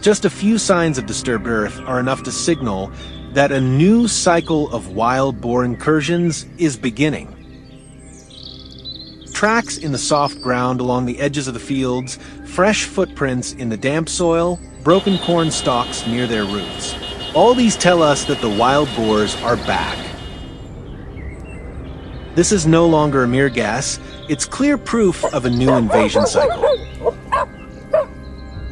Just a few signs of disturbed earth are enough to signal that a new cycle of wild boar incursions is beginning. Tracks in the soft ground along the edges of the fields, fresh footprints in the damp soil, broken corn stalks near their roots. All these tell us that the wild boars are back. This is no longer a mere guess, it's clear proof of a new invasion cycle.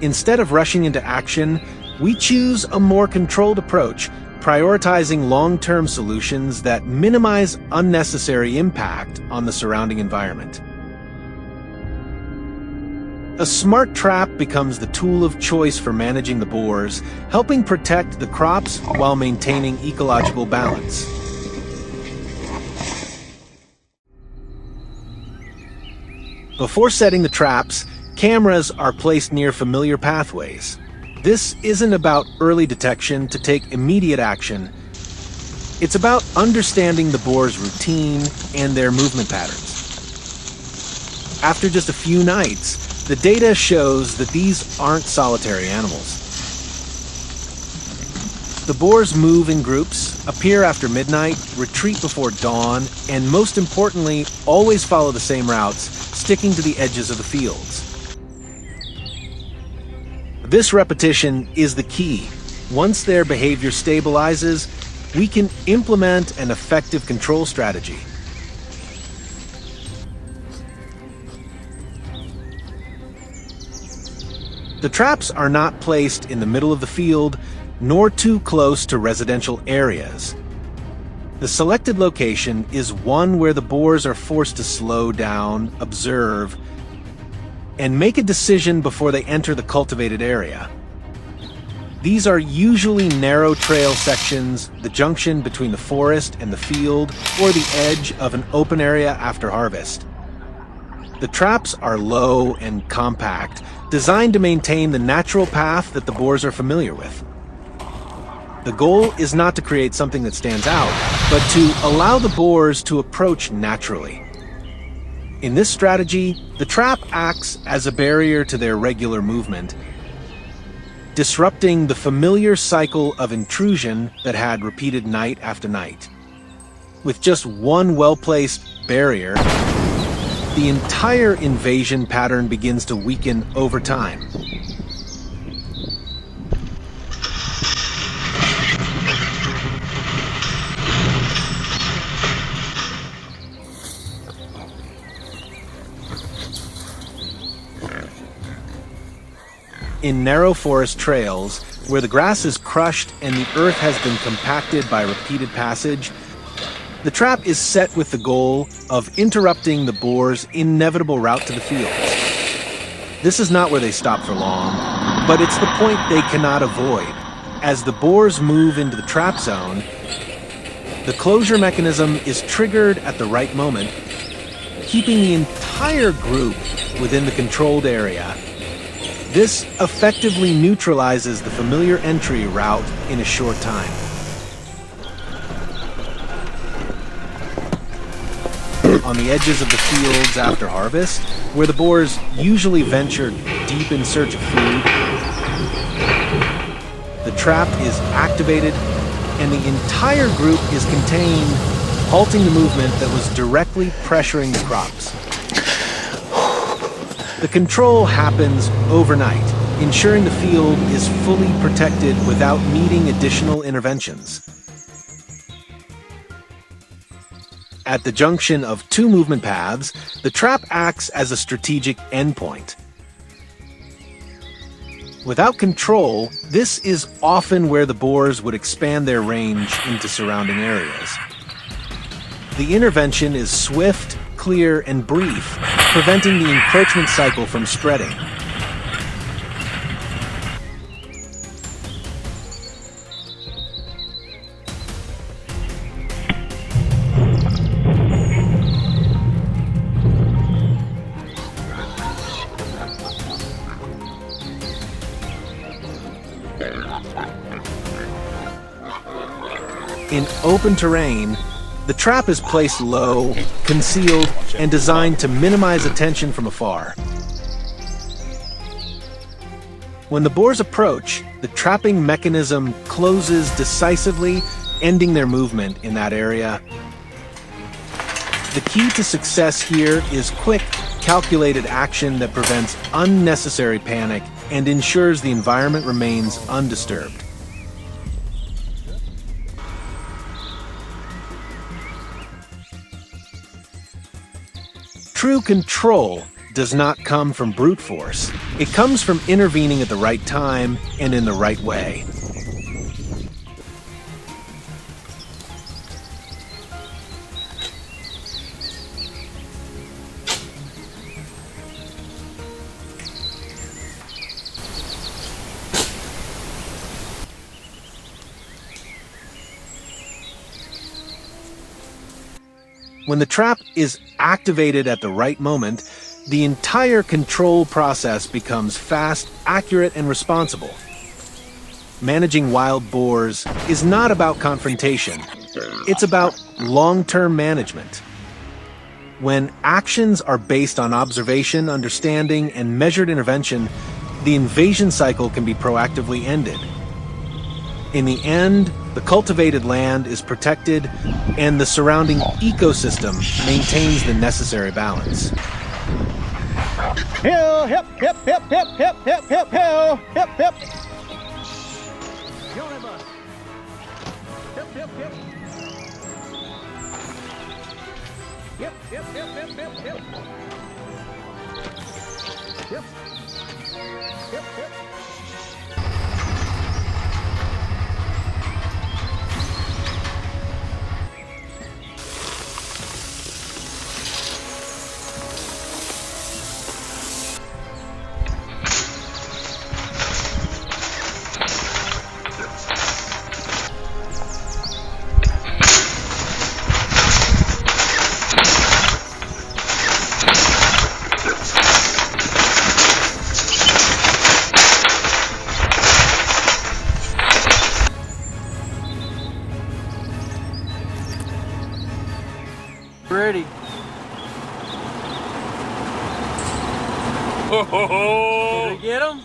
Instead of rushing into action, we choose a more controlled approach, prioritizing long-term solutions that minimize unnecessary impact on the surrounding environment. A smart trap becomes the tool of choice for managing the boars, helping protect the crops while maintaining ecological balance. Before setting the traps, cameras are placed near familiar pathways. This isn't about early detection to take immediate action. It's about understanding the boar's routine and their movement patterns. After just a few nights, the data shows that these aren't solitary animals. The boars move in groups, appear after midnight, retreat before dawn, and most importantly, always follow the same routes, sticking to the edges of the fields. This repetition is the key. Once their behavior stabilizes, we can implement an effective control strategy. The traps are not placed in the middle of the field, nor too close to residential areas. The selected location is one where the boars are forced to slow down, observe, and make a decision before they enter the cultivated area. These are usually narrow trail sections, the junction between the forest and the field, or the edge of an open area after harvest. The traps are low and compact, designed to maintain the natural path that the boars are familiar with. The goal is not to create something that stands out, but to allow the boars to approach naturally. In this strategy, the trap acts as a barrier to their regular movement, disrupting the familiar cycle of intrusion that had repeated night after night. With just one well-placed barrier, the entire invasion pattern begins to weaken over time. In narrow forest trails, where the grass is crushed and the earth has been compacted by repeated passage, the trap is set with the goal of interrupting the boar's inevitable route to the fields. This is not where they stop for long, but it's the point they cannot avoid. As the boars move into the trap zone, the closure mechanism is triggered at the right moment, keeping the entire group within the controlled area. This effectively neutralizes the familiar entry route in a short time. On the edges of the fields after harvest, where the boars usually venture deep in search of food, the trap is activated and the entire group is contained, halting the movement that was directly pressuring the crops. The control happens overnight, ensuring the field is fully protected without needing additional interventions. At the junction of two movement paths, the trap acts as a strategic endpoint. Without control, this is often where the boars would expand their range into surrounding areas. The intervention is swift, clear, and brief, preventing the encroachment cycle from spreading. In open terrain, the trap is placed low, concealed, and designed to minimize attention from afar. When the boars approach, the trapping mechanism closes decisively, ending their movement in that area. The key to success here is quick, calculated action that prevents unnecessary panic and ensures the environment remains undisturbed. True control does not come from brute force. It comes from intervening at the right time and in the right way. When the trap is activated at the right moment, the entire control process becomes fast, accurate, and responsible. Managing wild boars is not about confrontation. It's about long-term management. When actions are based on observation, understanding, and measured intervention, the invasion cycle can be proactively ended. In the end, the cultivated land is protected and the surrounding ecosystem maintains the necessary balance. Hill, hip, hip, hip, hip, hip, hip, hip, hill, hip, hip. Hip, hip, hip. Hip, hip, hip, hip, hip, hip. Hip. Hip, hip. Ready. Did we get him?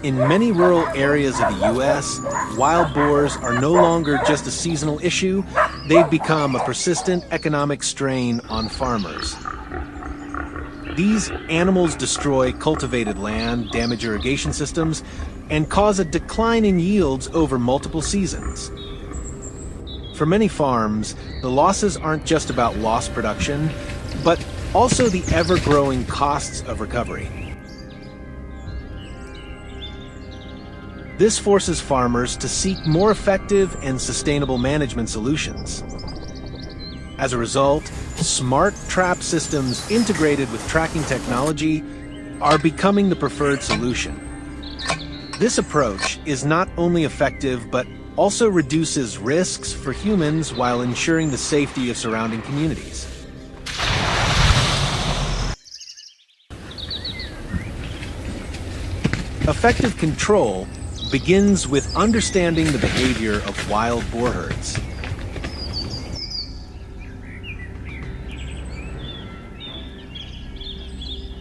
In many rural areas of the U.S., wild boars are no longer just a seasonal issue, they've become a persistent economic strain on farmers. These animals destroy cultivated land, damage irrigation systems, and cause a decline in yields over multiple seasons. For many farms, the losses aren't just about lost production, but also the ever-growing costs of recovery. This forces farmers to seek more effective and sustainable management solutions. As a result, smart trap systems integrated with tracking technology are becoming the preferred solution. This approach is not only effective, but also reduces risks for humans while ensuring the safety of surrounding communities. Effective control begins with understanding the behavior of wild boar herds.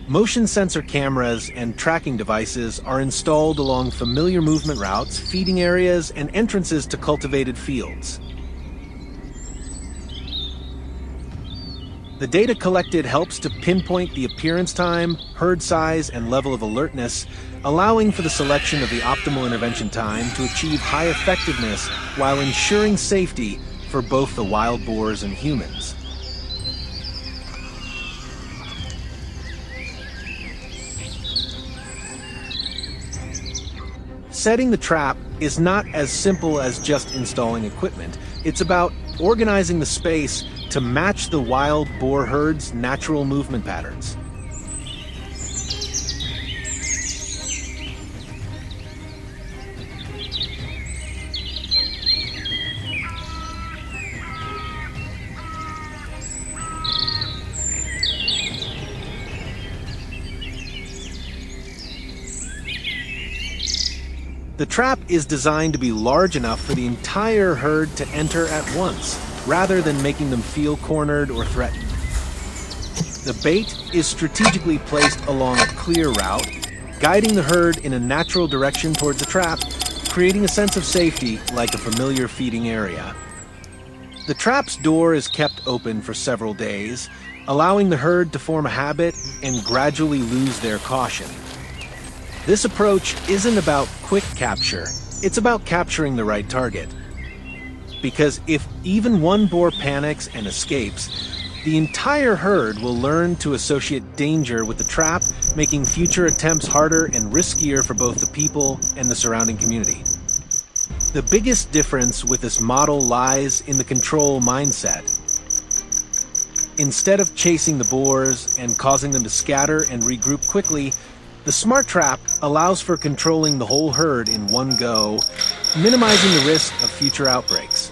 Motion sensor cameras and tracking devices are installed along familiar movement routes, feeding areas, and entrances to cultivated fields. The data collected helps to pinpoint the appearance time, herd size, and level of alertness, allowing for the selection of the optimal intervention time to achieve high effectiveness while ensuring safety for both the wild boars and humans. Setting the trap is not as simple as just installing equipment. It's about organizing the space to match the wild boar herd's natural movement patterns. The trap is designed to be large enough for the entire herd to enter at once, rather than making them feel cornered or threatened. The bait is strategically placed along a clear route, guiding the herd in a natural direction towards the trap, creating a sense of safety like a familiar feeding area. The trap's door is kept open for several days, allowing the herd to form a habit and gradually lose their caution. This approach isn't about quick capture, it's about capturing the right target. Because if even one boar panics and escapes, the entire herd will learn to associate danger with the trap, making future attempts harder and riskier for both the people and the surrounding community. The biggest difference with this model lies in the control mindset. Instead of chasing the boars and causing them to scatter and regroup quickly, the smart trap allows for controlling the whole herd in one go, minimizing the risk of future outbreaks.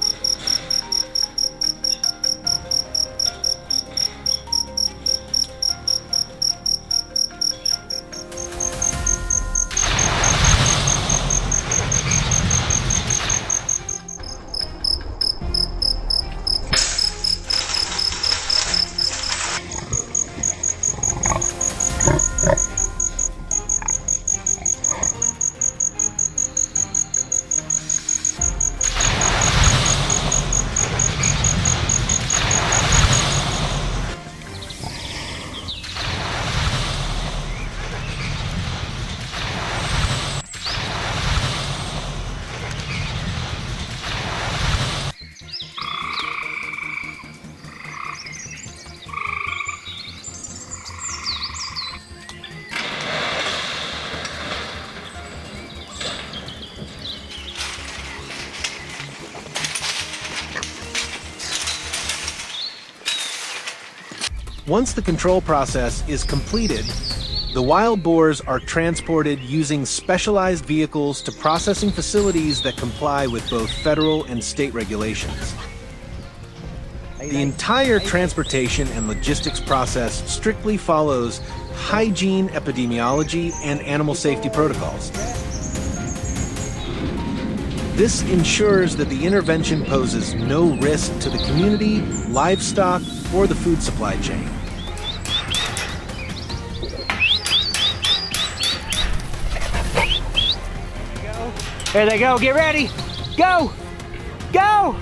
Once the control process is completed, the wild boars are transported using specialized vehicles to processing facilities that comply with both federal and state regulations. The entire transportation and logistics process strictly follows hygiene, epidemiology, and animal safety protocols. This ensures that the intervention poses no risk to the community, livestock, or the food supply chain. There they go. Get ready. Go. Go.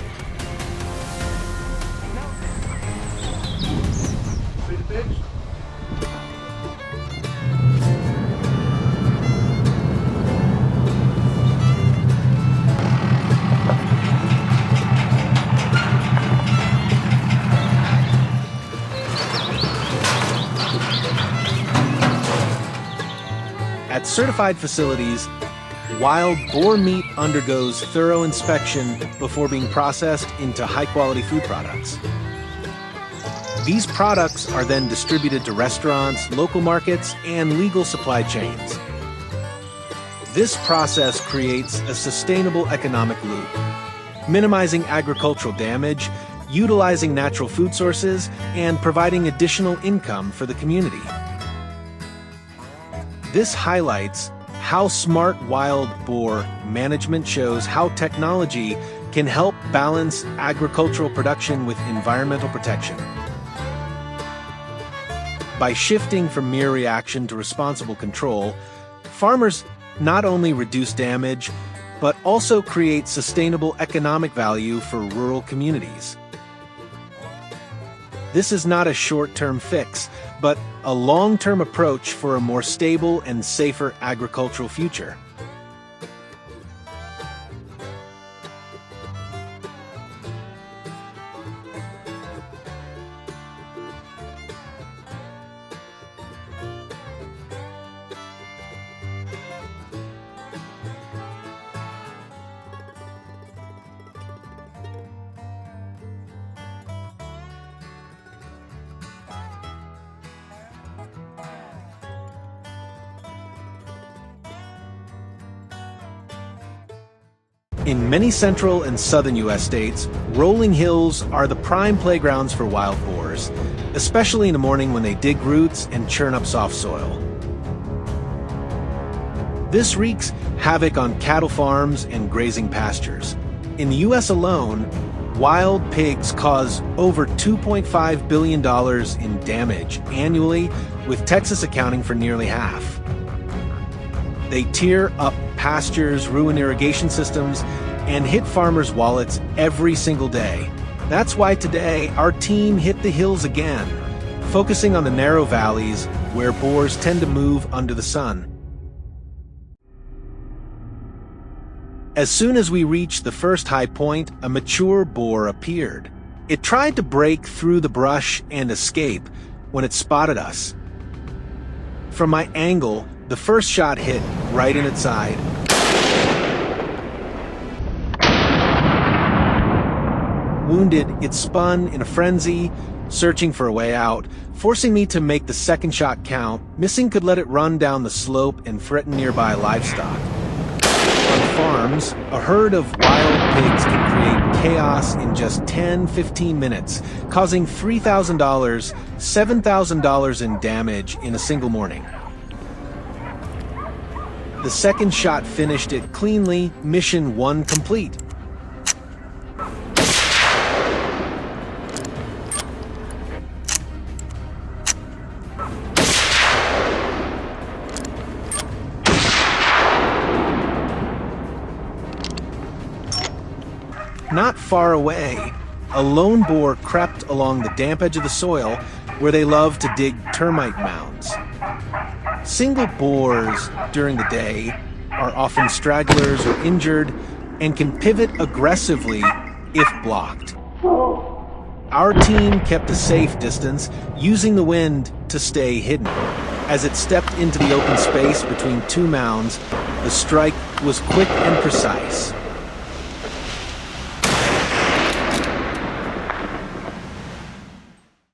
At certified facilities, wild boar meat undergoes thorough inspection before being processed into high-quality food products. These products are then distributed to restaurants, local markets, and legal supply chains. This process creates a sustainable economic loop, minimizing agricultural damage, utilizing natural food sources, and providing additional income for the community. This highlights how smart wild boar management shows how technology can help balance agricultural production with environmental protection. By shifting from mere reaction to responsible control, farmers not only reduce damage, but also create sustainable economic value for rural communities. This is not a short-term fix, but a long-term approach for a more stable and safer agricultural future. In many central and southern U.S. states, rolling hills are the prime playgrounds for wild boars, especially in the morning when they dig roots and churn up soft soil. This wreaks havoc on cattle farms and grazing pastures. In the U.S. alone, wild pigs cause over $2.5 billion in damage annually, with Texas accounting for nearly half. They tear up pastures, ruin irrigation systems, and hit farmers' wallets every single day. That's why today our team hit the hills again, focusing on the narrow valleys where boars tend to move under the sun. As soon as we reached the first high point, a mature boar appeared. It tried to break through the brush and escape when it spotted us. From my angle, the first shot hit right in its side. Wounded, it spun in a frenzy, searching for a way out, forcing me to make the second shot count. Missing could let it run down the slope and threaten nearby livestock. On farms, a herd of wild pigs can create chaos in just 10-15 minutes, causing $3,000, $7,000 in damage in a single morning. The second shot finished it cleanly, mission 1 complete. Not far away, a lone boar crept along the damp edge of the soil where they love to dig termite mounds. Single boars during the day are often stragglers or injured and can pivot aggressively if blocked. Our team kept a safe distance, using the wind to stay hidden. As it stepped into the open space between two mounds, the strike was quick and precise.